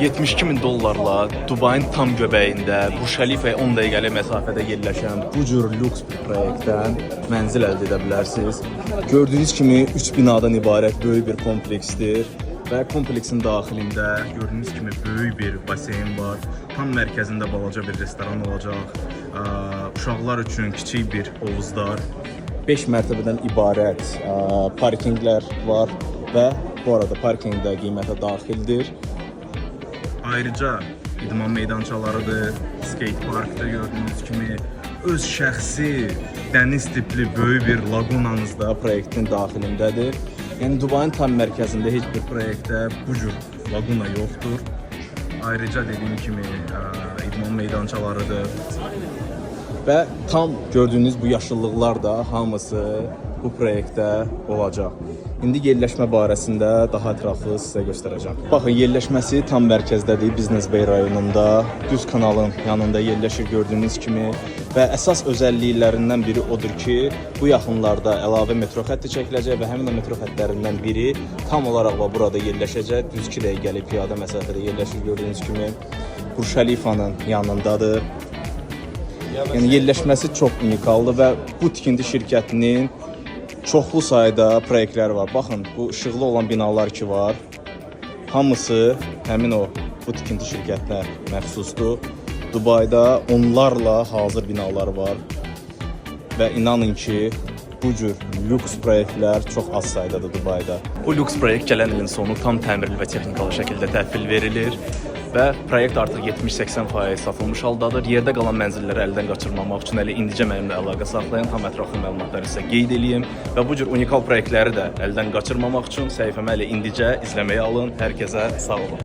72.000 dollarla Dubayın tam göbəyində Burj Khalifaya 10 dəqiqəlik məsafədə yerləşən bu cür lüks bir proyektdən mənzil əldə edə bilərsiniz. Gördüyünüz kimi 3 binadan ibarət böyük bir kompleksdir və kompleksin daxilində gördüyünüz kimi böyük bir baseyn var. Tam mərkəzində balaca bir restoran olacaq. Uşaqlar üçün kiçik bir hovuzlar, 5 mərtəbədən ibarət parkinqlər var və bu arada parkinq də qiymətə daxildir. Ayrıca idman meydançalarıdır, skate parkda gördüyünüz kimi öz şəxsi dəniz tipli böyük bir lagunanız da proyektin daxilindədir. Yəni Dubayın tam mərkəzində heç bir proyektdə bu cür laguna yoxdur. Ayrıca dediyim kimi idman meydançalarıdır. Və tam gördüyünüz bu yaşıllıqlar da hamısı bu proyektdə olacaq. İndi yerləşmə barəsində daha ətraflı sizə göstərəcəm. Baxın, yerləşməsi tam mərkəzdədir, Business Bay rayonunda, düz kanalın yanında yerləşir gördüyünüz kimi. Və əsas özəlliklərindən biri odur ki, bu yaxınlarda əlavə metro xətti çəkiləcək və həmin o metro xəttlərindən biri tam olaraq burada yerləşəcək. Düz 2 dəqiqəlik piyada məsafədə yerləşir gördüyünüz kimi. Burj Khalifanın yanındadır. Yəni yerləşməsi çox unikaldır və bu tikinti şirkətinin çoxlu sayda proyektləri var. Baxın, bu işıqlı olan binalar ki var, hamısı həmin o bu tikinti şirkətinə məxsusdur. Dubayda onlarla hazır binalar var və inanın ki, bu cür lüks proyektlər çox az saydadır Dubayda. Bu lüks proyekt gələn ilin sonu tam təmirli və texnikalı şəkildə təhvil verilir və proyekt artıq 70-80% satılmış haldadır. Yerdə qalan mənzilləri əldən qaçırmamaq üçün hələ indicə mənimlə əlaqə saxlayın, tam ətraflı məlumatları sizə qeyd edeyim və bu cür unikal proyektləri də əldən qaçırmamaq üçün səhifəmə hələ indicə izləməyə alın. Hər kəsə sağ olun.